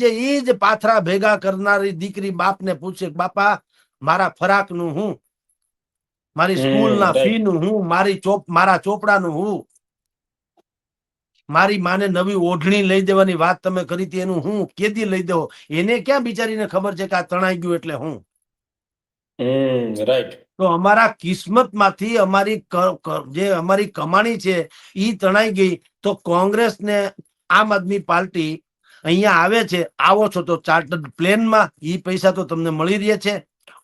કે ઈ જ પાથરા ભેગા કરનારી દીકરી બાપને પૂછે, બાપા મારા ફરાકનું હું, મારી સ્કૂલના ફીનું હું, મારા ચોપડાનું હું, મારી માને નવી ઓઢણી લઈ દેવાની વાત તમે કરી હતી એનું હું, કેદી લઈ દેવો? એને ક્યાં બિચારીને ખબર છે કે આ તણાઈ ગયું એટલે હું? રાઈટ. તો અમારા કિસ્મતમાંથી જે અમારી કમાણી છે ઈ તણાઈ ગઈ. તો કોંગ્રેસ ને આમ આદમી પાર્ટી અહીંયા આવે છે, આવો છો તો ચાર્ટર્ડ પ્લેનમાં, ઈ પૈસા તો તમને મળી રહે છે.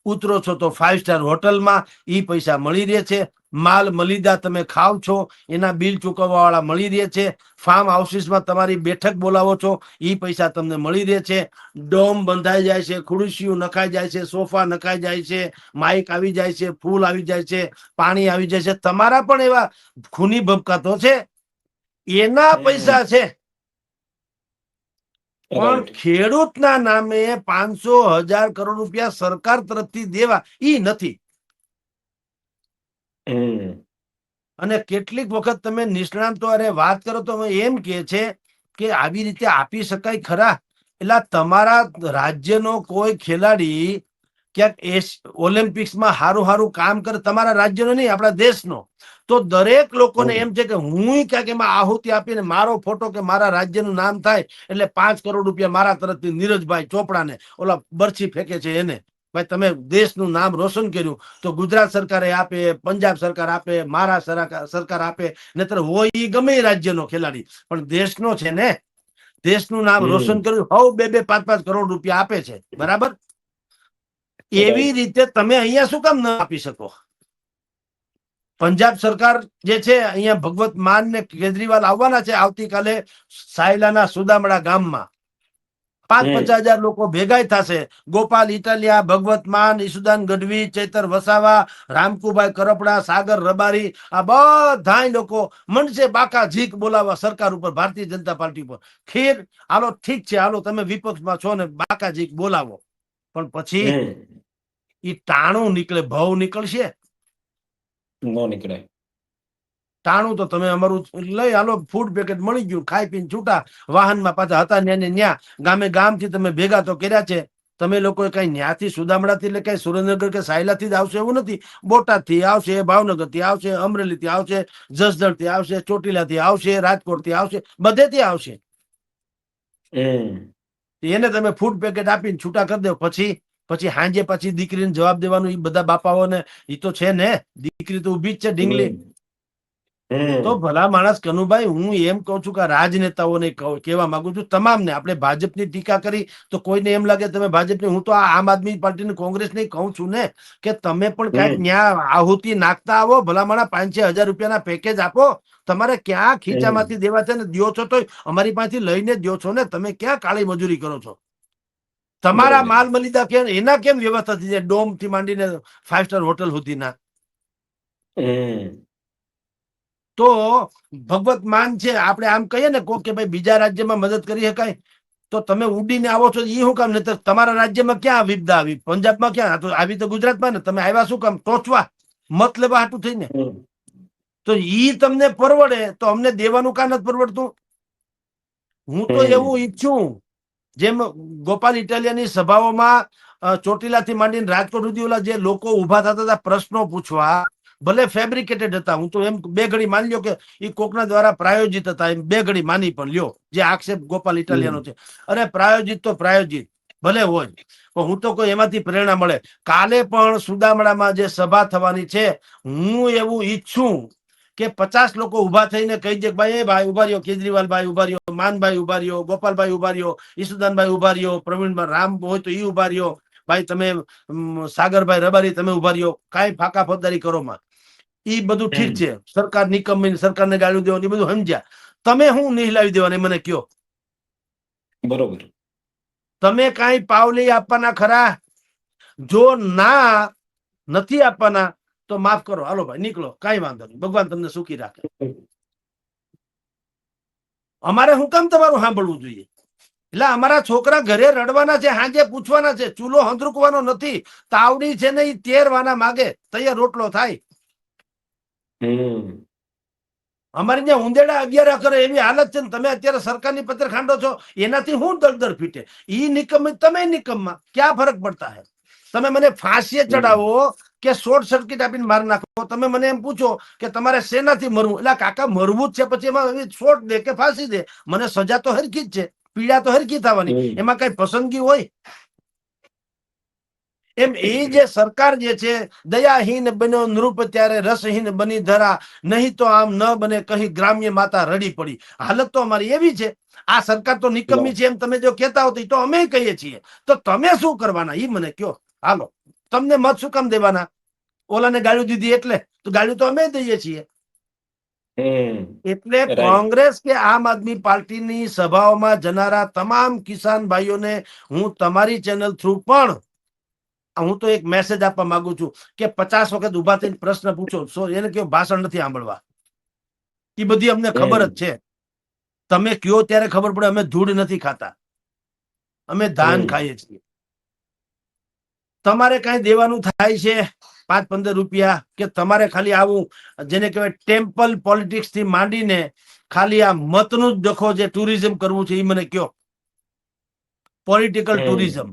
ઉતરો છો તો 5 સ્ટાર હોટલમાં, ઈ પૈસા મળી રહે છે. માલ મલિદા તમે ખાવ છો, એના બિલ ચૂકવવા વાળા મળી રહે છે. ફાર્મ હાઉસીસમાં તમારી બેઠક બોલાવો છો, ઈ પૈસા તમને મળી રહે છે. ડોમ બંધાઈ જાય છે, ખુરશીઓ નખાઈ જાય છે, સોફા નખાઈ જાય છે, માઇક આવી જાય છે, ફૂલ આવી જાય છે, પાણી આવી જાય છે. તમારા પણ એવા ખૂની ભબકાતો છે, એના પૈસા છે. પણ ખેડૂતના નામે 500,000 કરોડ રૂપિયા સરકાર તરફથી દેવા ઈ નથી. અને કેટલીક વખત તમે નિષ્ણાંતો અરે વાત કરો તો એમ કે છે કે આવી રીતે આપી શકાય ખરા? એટલે તમારા રાજ્યનો કોઈ ખેલાડી ક્યાંક ઓલિમ્પિક્સમાં હારું કામ કરે, તમારા રાજ્યનો નહીં, આપણા દેશનો, તો દરેક લોકોને એમ છે કે હું ક્યાંક એમાં આહુતિ આપીને મારો ફોટો કે મારા રાજ્યનું નામ થાય એટલે 5 કરોડ રૂપિયા મારા તરફથી નીરજભાઈ ચોપડાને, ઓલા બરછી ફેંકે છે એને, ભાઈ તમે દેશનું નામ રોશન કર્યું તો ગુજરાત સરકારે આપે, પંજાબ સરકાર આપે, મહારાષ્ટ્ર સરકાર આપે, નહીતર હોય એ ગમે રાજ્યનો ખેલાડી, પણ દેશનો છે ને, દેશનું નામ રોશન કર્યું, હવે 2-5 કરોડ રૂપિયા આપે છે, બરાબર? એવી રીતે તમે અહીંયા શું કામ ન આપી શકો? પંજાબ સરકાર જે છે અહીંયા ભગવત માન ને કેજરીવાલ આવવાના છે આવતીકાલે સાયલાના સુદામડા ગામમાં. 50,000 લોકો ભેગા થશે. ગોપાલ ઇટાલિયા, ભગવત માન, ઈસુદાન ગઢવી, ચૈતર વસાવા, રામકુભાઈ કરપડા, સાગર રબારી, આ બધા લોકો મનસે બાકા ઝીક બોલાવવા સરકાર ઉપર, ભારતીય જનતા પાર્ટી ઉપર. ખેર હાલો, ઠીક છે, હાલો તમે વિપક્ષમાં છો ને બાકા ઝીક બોલાવો, પણ પછી ઈ ટાણું નીકળે, ભાવ નીકળશે? નો નીકળે. ટાણું તો તમે અમારું લઈ હાલો, ફૂડ પેકેટ મળી ગયું, ખાઈ પીને છૂટા, વાહનમાં પાછા હતા ન્યા ગામે ગામથી તમે ભેગા તો કર્યા છે. તમે લોકો કઈ ન્યાથી સુદામડાથી એટલે કઈ સુરેન્દ્રનગર કે સાયલાથી જ આવશે એવું નથી. બોટાદથી આવશે, ભાવનગરથી આવશે, અમરેલીથી આવશે, જસદણથી આવશે, ચોટીલાથી આવશે, રાજકોટથી આવશે, બધેથી આવશે. એને તમે ફૂડ પેકેટ આપીને છૂટા કરી દો, પછી હાંજે પછી દીકરીને જવાબ દેવાનું. એ બધા બાપાઓને એ તો છે ને, દીકરી તો ઉભી જ છે ઢીંગલી. તો ભલા માણસ કનુભાઈ, હું એમ કહું છું કે રાજનેતાઓને કહેવા માંગુ છું, તમામને, આપણે ભાજપની ટીકા કરી તો કોઈને એમ લાગે તમે ભાજપની, હું તો આમ આદમી પાર્ટીની, કોંગ્રેસની કહું છું ને કે તમે પણ ક્યાંક ન્યા આહુતિ નાખતા આવો. ભલા માણસ 5-6 હજાર રૂપિયાના પેકેજ આપો. તમારે ક્યાં ખીચામાંથી દેવા છે ને, દ્યો છો તો અમારી પાસેથી લઈને દ્યો છો ને. તમે ક્યાં કાળી મજૂરી કરો છો? તમારા માલ મલિદા કેમ એના કેમ વ્યવસ્થા થઈ જાય, ડોમ થી માંડીને 5 સ્ટાર હોટલ સુધીના? તો ભગવત માન છે, આપણે આમ કહીએ ને કોક કે ભાઈ બીજા રાજ્યમાં મદદ કરી શકાય, તો તમે ઉડીને આવો છો એ શું કામ? નહીં તમારા રાજ્યમાં ક્યાં વિપદા આવી? પંજાબમાં ક્યાં આવી? તો ગુજરાતમાં ને. તમે આવ્યા શું કામ? ટોચવા, મત લેવા હાટું થઈને. તો ઈ તમને પરવડે તો અમને દેવાનું કાં નથી પરવડતું? હું તો એવું ઈચ્છું, જેમ ગોપાલ ઇટાલિયાની સભાઓમાં ચોટીલાથી માંડીને રાજકોટ સુધી ઓલા જે લોકો ઉભા થતા હતા પ્રશ્નો પૂછવા, ભલે ફેબ્રિકેટેડ હતા, હું તો એમ 2 ઘડી માની લ્યો કે એ કોકના દ્વારા પ્રાયોજિત હતા, એમ 2 ઘડી માની પણ લ્યો, જે આક્ષેપ ગોપાલ ઇટાલિયાનો છે. અરે પ્રાયોજિત તો પ્રાયોજિત ભલે હોય, પણ હું તો કોઈ એમાંથી પ્રેરણા મળે. કાલે પણ સુદામડામાં જે સભા થવાની છે, હું એવું ઈચ્છું કે 50 લોકો ઉભા થઈને કહી દે, ભાઈ ભાઈ ઉભા રહ્યો, કેજરીવાલ ભાઈ ઉભા રહ્યો, માનભાઈ ઉભા રહ્યો, ગોપાલભાઈ ઉભા રહ્યો, ઈસુદાનભાઈ ઉભા રહ્યો, પ્રવીણભાઈ રામ હોય તો ઈ ઉભા રહ્યો, ભાઈ તમે સાગરભાઈ રબારી તમે ઉભા રહ્યો, કાંઈ ફાકા ફોજદારી કરો માં. ઈ બધું ઠીક છે, સરકાર નિકમ્મી, સરકારને ગાળું દેવાની, એ બધું સમજ્યા. તમે હું નિહલાવી દેવાની મને કયો? બરોબર. તમે કાંઈ પાવલી આપવાના ખરા? જો ના નથી આપવાના તો માફ કરો, હાલો ભાઈ નીકળો, કાંઈ વાંધો નહીં, ભગવાન તમને સુખી રાખે. અમારે હું કામ તમારું સાંભળવું જોઈએ? એટલે અમારા છોકરા ઘરે રડવાના છે, હાંજે પૂછવાના છે, ચૂલો હંધરૂકવાનો નથી. તાવડી છે ને એ તેરવાના માગે, તૈયાર રોટલો થાય. અમારી ત્યાં ઉંદેડા 11 કરે એવી હાલત છે ને તમે અત્યારે સરકારની પત્ર ખાંડો છો, એનાથી હું દળદર ફીટે. ઈ નિકમ તમે નિકમમાં ક્યાં ફરક પડતા હે? તમે મને ફાંસીએ ચડાવો કે શોર્ટ સર્કિટ આપીને મારી નાખો, તમે મને એમ પૂછો કે તમારે શેનાથી મરવું, એટલે કાકા મરવું જ છે પછી એમાં શોર્ટ દે કે ફાંસી દે, મને સજા તો હરખી જ છે, પીડા તો હરખી થવાની, એમાં કઈ પસંદગી હોય? એમ એ જે સરકાર જે છે, દયાહીન બન્યો નૃપ ત્યારે રસહીન બની ધરા, નહીં તો આમ ન બને કહી ગ્રામ્ય માતા રડી પડી. હાલત તો અમારી એવી છે. આ સરકાર તો નિકમ્મી છે એમ તમે જો કહેતા હો તો અમે કહીએ છીએ. તો તમે શું કરવાના ઈ મને કયો. હાલો, તમને મત શું કામ દેવાના? ઓલાને ગાળ્યું દીધી એટલે તો ગાળ્યું તો અમે દઈએ છીએ. એટલે કોંગ્રેસ કે આમ આદમી પાર્ટીની સભાઓમાં જનારા તમામ કિસાન ભાઈઓને હું તમારી ચેનલ થ્રુ પણ હું તો એક મેસેજ આપવા માંગુ છું કે 50 વખત ઉભા થઈને પ્રશ્ન પૂછો, એને કેવું ભાષણ નથી સાંભળવા. એ બધી અમને ખબર જ છે. તમે કયો ત્યારે ખબર પડે. અમે ધૂળ નથી ખાતા, અમે ધાન ખાઈએ છીએ. તમારે કઈ દેવાનું થાય છે 5-15 રૂપિયા, કે તમારે ખાલી આવું જેને કહેવાય ટેમ્પલ પોલિટિક્સ થી માંડીને ખાલી આ મતનું જ ડખો જે ટુરિઝમ કરવું છે એ મને કયો. Political tourism.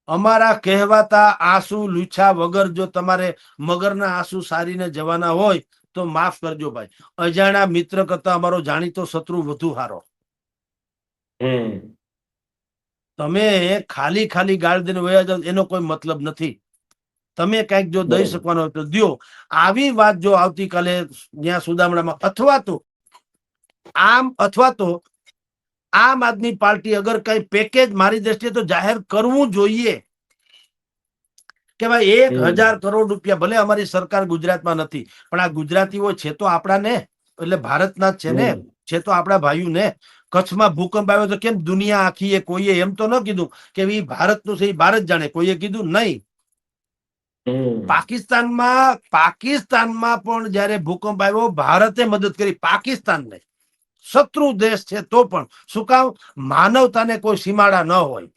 અમારા કહેવાતા આંસુ લૂછા વગર જો તમારે મગરના આંસુ સારીને જવાના હોય તો માફ કરજો ભાઈ. અજાણ્યા મિત્ર કરતા અમારો જાણીતો શત્રુ વધુ સારો. તમે ખાલી ખાલી ગાળ દઈને વયા જાવ એનો કોઈ મતલબ નથી. તમે કઈક જો દઈ શકવાનો હોય તો દો. આવી વાત જો આવતીકાલે ત્યાં સુદામડામાં અથવા તો આમ આદમી પાર્ટી અગર કઈ પેકેજ મારી દ્રષ્ટિએ તો જાહેર કરવું જોઈએ કે ભાઈ 1000 કરોડ રૂપિયા, ભલે અમારી સરકાર ગુજરાતમાં નથી પણ આ ગુજરાતીઓ છે તો આપણા ને, એટલે ભારતના જ છે ને, છે તો આપણા ભાઈઓ ને. કચ્છમાં ભૂકંપ આવ્યો તો કેમ દુનિયા આખી કોઈએ એમ તો ન કીધું કે એ ભારતનું છે, એ ભારત જાણે, કોઈએ કીધું નહીં. પાકિસ્તાનમાં પણ જયારે ભૂકંપ આવ્યો ભારતે મદદ કરી પાકિસ્તાનને. શત્રુ દેશ છે તો પણ. શું કામ? માનવતાને કોઈ સીમાડા ન હોય.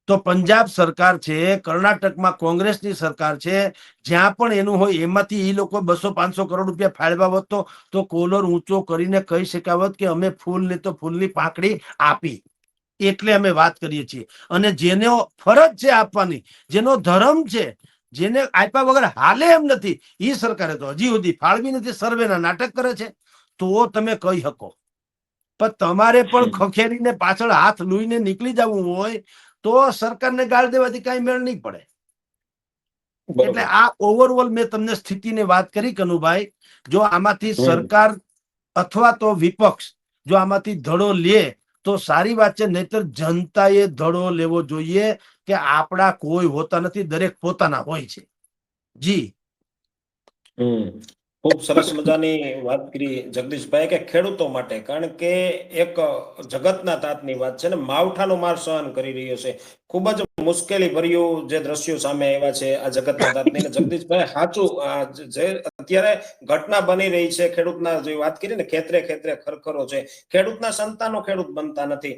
તો પંજાબ સરકાર છે, કર્ણાટકમાં કોંગ્રેસની સરકાર છે, જ્યાં પણ એનું હોય એમાંથી એ લોકો 200-500 કરોડ રૂપિયા ફાળવ્યા હોત તો કોલર ઊંચો કરીને કહી શકાવત કે અમે ફૂલ ને તો ફૂલની પાંખડી આપી. એટલે અમે વાત કરીએ છીએ. અને જેનો ફરજ છે આપવાની, જેનો ધર્મ છે, જેને આપ્યા વગર હાલે એમ નથી, એ સરકારે તો હજી સુધી ફાળવી નથી. સર્વેના નાટક કરે છે તો તમે કહી શકો. પણ તમારે પણ ખખેરીને પાછળ હાથ લૂઈને નીકળી જવું હોય તો સરકારને ગાળ દેવાથી કઈ મેળ નહીં પડે. એટલે આ ઓવરઓલ મેં તમને સ્થિતિની વાત કરી કનુભાઈ. જો આમાંથી સરકાર અથવા તો વિપક્ષ જો આમાંથી ધડો લે તો સારી વાત છે, નહીતર જનતાએ ધડો લેવો જોઈએ કે આપણા કોઈ હોતા નથી, દરેક પોતાના હોય છે. જી ખૂબ સરસ મજાની વાત કરી જગદીશભાઈ કે ખેડૂતો માટે, કારણ કે એક જગતના તાતની વાત છે ને, માવઠાનો માર સહન કરી રહ્યો છે. ખૂબ જ મુશ્કેલી ભર્યું જે દ્રશ્યો સામે આવ્યા છે આ જગતના તાતની. જગદીશભાઈ સાચું, જે અત્યારે ઘટના બની રહી છે ખેડૂતના, જે વાત કરી ને ખેતરે ખેતરે ખરખરો છે, ખેડૂતના સંતાનો ખેડૂત બનતા નથી.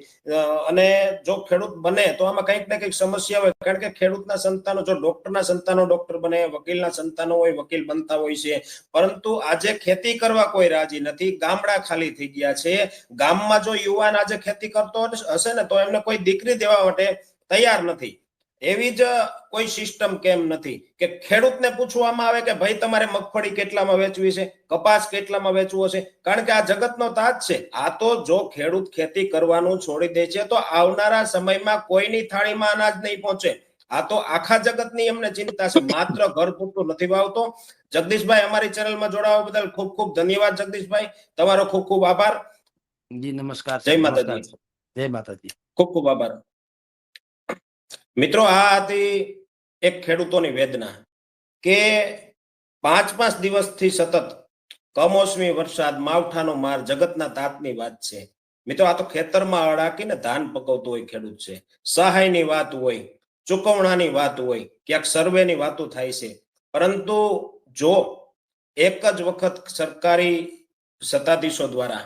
અને જો ખેડૂત બને તો આમાં કંઈક ને કંઈક સમસ્યા હોય, કારણ કે ખેડૂતના સંતાનો, જો ડોક્ટરના સંતાનો ડોક્ટર બને, વકીલના સંતાનો હોય વકીલ બનતા હોય છે, પરંતુ આજે ખેતી કરવા કોઈ રાજી નથી. ગામડા ખાલી થઈ ગયા છે. ગામમાં જો યુવાન આજે ખેતી કરતો હશે ને તો એમને કોઈ દીકરી દેવા માટે તૈયાર નથી. એવી જ કોઈ સિસ્ટમ કેમ નથી કે ખેડૂતને પૂછવામાં આવે કે ભાઈ તમારે મગફળી કેટલામાં વેચવી છે, કપાસ કેટલામાં વેચવો છે? કારણ કે આ જગતનો તાજ છે. આ તો જો ખેડૂત ખેતી કરવાનું છોડી દે છે તો આવનારા સમયમાં કોઈની થાળીમાં અનાજ નહીં પહોંચે. આ તો આખા જગતની એમને ચિંતા છે, માત્ર ઘર પૂરતું નથી વાવતો. જગદીશભાઈ, અમારી ચેનલમાં જોડાવા બદલ ખૂબ ખૂબ ધન્યવાદ. જગદીશભાઈ, તમારો ખૂબ ખૂબ આભાર. જી નમસ્કાર. જય માતાજી. જય માતાજી. ખૂબ ખૂબ આભાર. મિત્રો, આ હતી એક ખેડૂતોની વેદના કે 5-5 દિવસથી સતત કમોસમી વરસાદ, માવઠાનો માર, જગતના તાતની વાત છે. મિત્રો, આ તો ખેતરમાં અડાકીને ધાન પકવતો હોય ખેડૂત છે. સહાયની વાત હોય, ચૂકવણાની વાત હોય, ક્યાંક સર્વેની વાતો થાય છે. પરંતુ જો એક જ વખત સરકારી સત્તાધીશો દ્વારા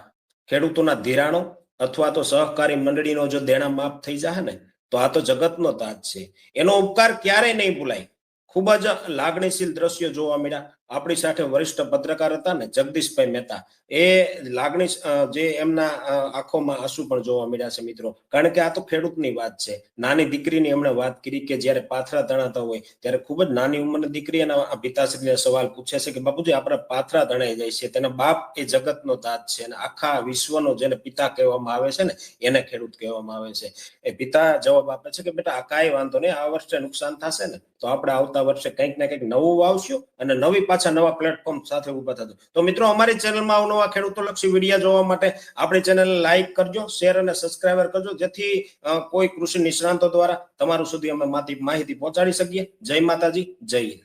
ખેડૂતોના ધિરાણો અથવા તો સહકારી મંડળીનો જો દેણા માફ થઈ જાય ને તો આ તો જગતનો તાજ છે. એનો ઉપકાર ક્યારેય નહીં ભૂલાય. ખૂબ જ લાગણીશીલ દ્રશ્યો જોવા મળ્યા. આપણી સાથે વરિષ્ઠ પત્રકાર હતા ને જગદીશભાઈ મહેતા, એ લાગણી જે એમના આંખોમાં આંસુ પણ જોવા મળ્યા છે મિત્રો. કારણ કે આ તો ખેડૂતની વાત છે. નાની દીકરીની એમણે વાત કરી કે જ્યારે પાથરા તણાતા હોય ત્યારે ખૂબ જ નાની ઉંમરની દીકરી એના પિતાશ્રીને સવાલ પૂછે છે કે બાપુજી આપણે પાથરા તણાઈ જાય છે, તેના બાપ એ જગતનો તાત છે અને આખા વિશ્વનો જેને પિતા કહેવામાં આવે છે ને એને ખેડૂત કહેવામાં આવે છે. એ પિતા જવાબ આપે છે કે બેટા આ કાંઈ વાંધો નહીં, આ વર્ષે નુકસાન થશે ને તો આપણે આવતા વર્ષે કંઈક ને કંઈક નવું વાવશું અને નવી પાછા નવા પ્લેટફોર્મ સાથે ઉભા થતું. તો મિત્રો અમારી ચેનલમાં અવનવા ખેડૂતોલક્ષી વિડીયો જોવા માટે આપણી ચેનલને લાઈક કરજો, શેર અને સબસ્ક્રાઇબર કરજો, જેથી કોઈ કૃષિ નિષ્ણાંતો દ્વારા તમારું સુધી અમે માહિતી પહોંચાડી શકીએ. જય માતાજી, જય હિન્દ.